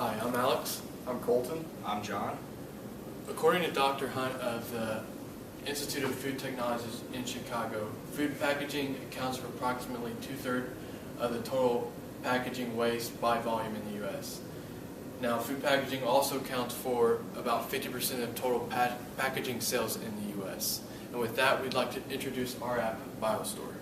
Hi, I'm Alex. I'm Kolten. I'm John. According to Dr. Hunt of the Institute of Food Technologies in Chicago, food packaging accounts for approximately two-thirds of the total packaging waste by volume in the U.S. Now, food packaging also accounts for about 50% of total packaging sales in the U.S. And with that, we'd like to introduce our app, BioStore.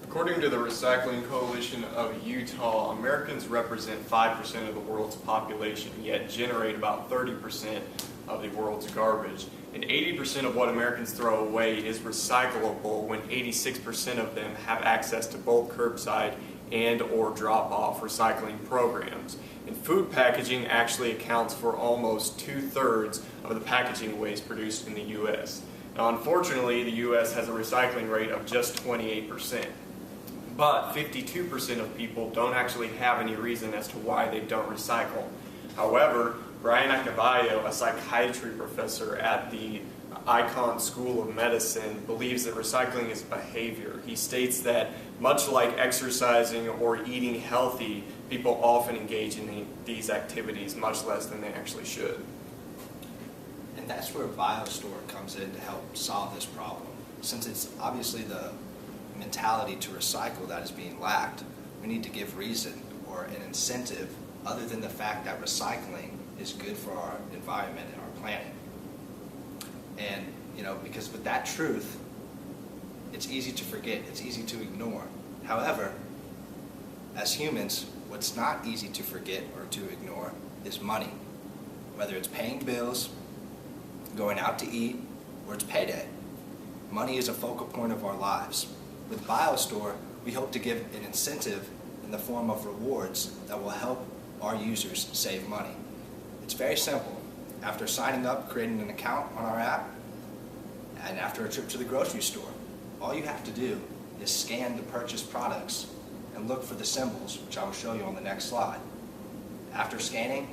According to the Recycling Coalition of Utah, Americans represent 5% of the world's population, yet generate about 30% of the world's garbage. And 80% of what Americans throw away is recyclable, when 86% of them have access to both curbside and or drop-off recycling programs. And food packaging actually accounts for almost two-thirds of the packaging waste produced in the U.S. Now, unfortunately, the U.S. has a recycling rate of just 28%. But 52% of people don't actually have any reason as to why they don't recycle. However, Brian Acavallo, a psychiatry professor at the Icahn School of Medicine, believes that recycling is behavior. He states that much like exercising or eating healthy, people often engage in these activities much less than they actually should. And that's where BioStore comes in to help solve this problem. Since it's obviously the mentality to recycle that is being lacked, we need to give reason or an incentive other than the fact that recycling is good for our environment and our planet. And, because with that truth, it's easy to forget, it's easy to ignore. However, as humans, what's not easy to forget or to ignore is money. Whether it's paying bills, going out to eat, or it's payday. Money is a focal point of our lives. With BioStore, we hope to give an incentive in the form of rewards that will help our users save money. It's very simple. After signing up, creating an account on our app, and after a trip to the grocery store, all you have to do is scan the purchased products and look for the symbols, which I will show you on the next slide. After scanning,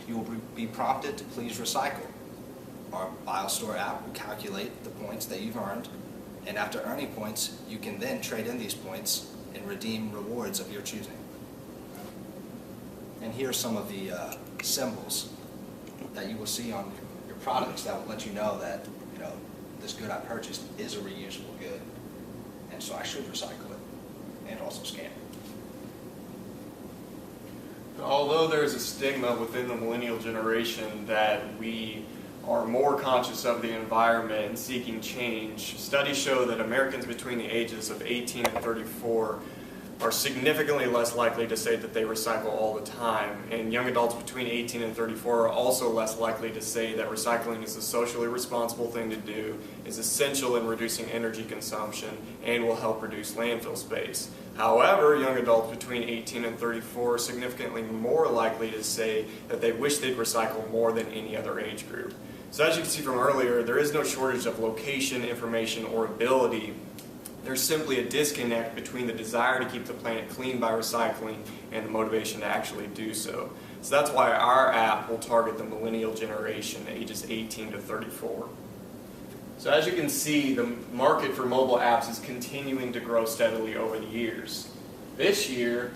you will be prompted to please recycle. Our BioStore app will calculate the points that you've earned, and after earning points, you can then trade in these points and redeem rewards of your choosing. And here are some of the symbols that you will see on your products that will let you know that this good I purchased is a reusable good, and so I should recycle it and also scan it. Although there's a stigma within the millennial generation that we are more conscious of the environment and seeking change, studies show that Americans between the ages of 18 and 34 are significantly less likely to say that they recycle all the time, and young adults between 18 and 34 are also less likely to say that recycling is a socially responsible thing to do, is essential in reducing energy consumption, and will help reduce landfill space. However, young adults between 18 and 34 are significantly more likely to say that they wish they'd recycle more than any other age group. So as you can see from earlier, there is no shortage of location, information, or ability. There's simply a disconnect between the desire to keep the planet clean by recycling and the motivation to actually do so. So that's why our app will target the millennial generation, ages 18 to 34. So as you can see, the market for mobile apps is continuing to grow steadily over the years. This year,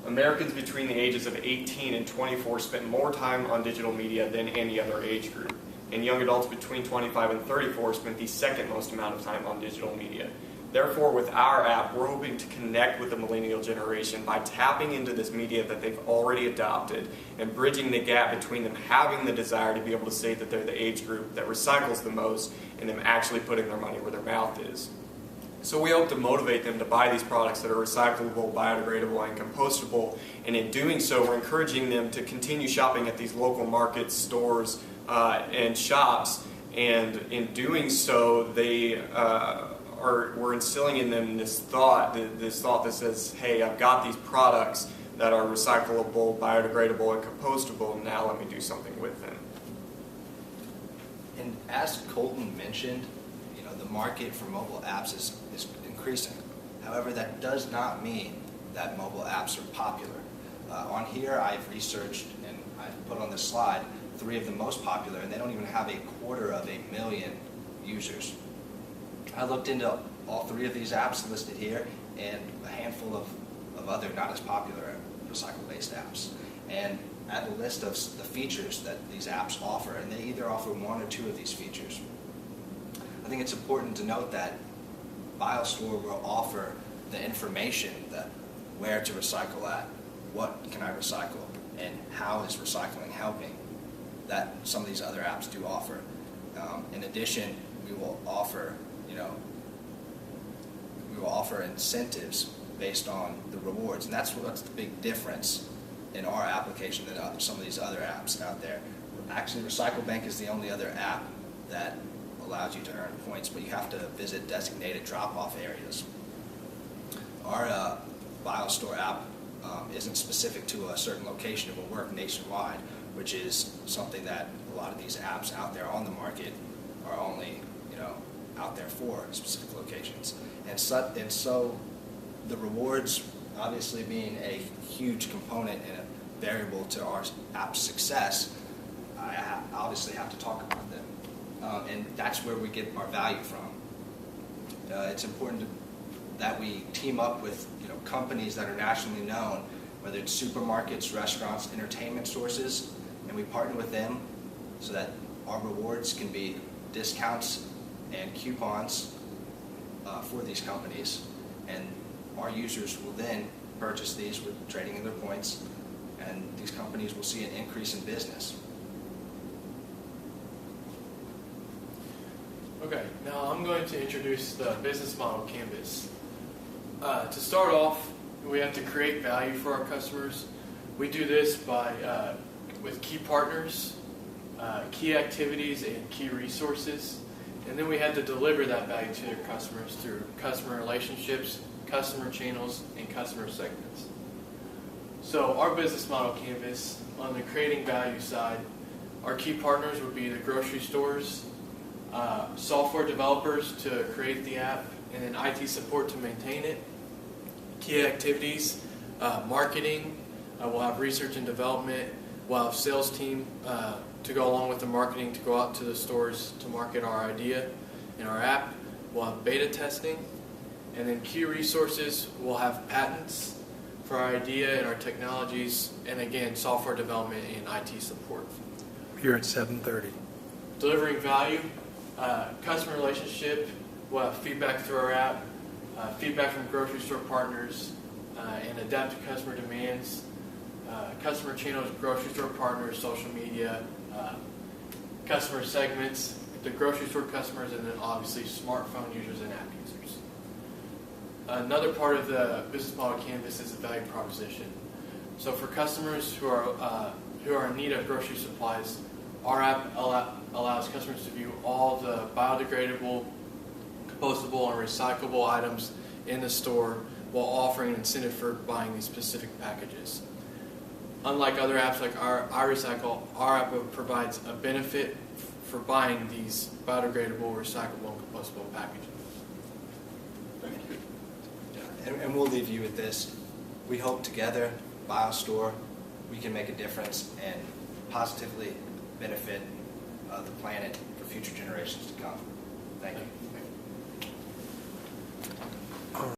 Americans between the ages of 18 and 24 spent more time on digital media than any other age group. And young adults between 25 and 34 spent the second most amount of time on digital media. Therefore, with our app, we're hoping to connect with the millennial generation by tapping into this media that they've already adopted and bridging the gap between them having the desire to be able to say that they're the age group that recycles the most and them actually putting their money where their mouth is. So we hope to motivate them to buy these products that are recyclable, biodegradable, and compostable, and in doing so, we're encouraging them to continue shopping at these local markets, stores, and shops, and in doing so, we're instilling in them this thought that says, hey, I've got these products that are recyclable, biodegradable, and compostable, now let me do something with them. And as Kolten mentioned, the market for mobile apps is increasing. However, that does not mean that mobile apps are popular. On here, I've researched and I've put on this slide 3 of the most popular, and they don't even have 250,000 users. I looked into all 3 of these apps listed here and a handful of other not as popular recycle-based apps. And add a list of the features that these apps offer, and they either offer one or two of these features. I think it's important to note that BioStore will offer the information that where to recycle at, what can I recycle, and how is recycling helping, that some of these other apps do offer. In addition, we will offer, incentives based on the rewards, and that's the big difference in our application than some of these other apps out there. Actually, Recycle Bank is the only other app that allows you to earn points, but you have to visit designated drop-off areas. Our BioStore app isn't specific to a certain location. It will work nationwide, which is something that a lot of these apps out there on the market are only out there for specific locations. And so the rewards, obviously being a huge component and a variable to our app's success, I obviously have to talk about them. And that's where we get our value from. It's important that we team up with companies that are nationally known, whether it's supermarkets, restaurants, entertainment sources, and we partner with them so that our rewards can be discounts and coupons for these companies, and our users will then purchase these with trading in their points, and these companies will see an increase in business. Okay, now I'm going to introduce the business model canvas. To start off, we have to create value for our customers. We do this with key partners, key activities, and key resources. And then we have to deliver that value to their customers through customer relationships, customer channels, and customer segments. So our business model canvas, on the creating value side, our key partners would be the grocery stores, software developers to create the app, and then IT support to maintain it. Key activities, marketing, we'll have research and development, we'll have sales team to go along with the marketing to go out to the stores to market our idea and our app. We'll have beta testing, and then key resources, we'll have patents for our idea and our technologies, and again, software development and IT support. Here at 7:30. Delivering value, customer relationship, we'll have feedback through our app, feedback from grocery store partners, and adapt to customer demands, customer channels, grocery store partners, social media, customer segments, the grocery store customers, and then obviously smartphone users and app users. Another part of the business model canvas is the value proposition. So for customers who are in need of grocery supplies, our app allows customers to view all the biodegradable, compostable, and recyclable items in the store while offering an incentive for buying these specific packages. Unlike other apps like iRecycle, our app provides a benefit for buying these biodegradable, recyclable, and compostable packages. Thank you. Yeah, and we'll leave you with this. We hope together, BioStore, we can make a difference and positively benefit the planet for future generations to come. Thank you.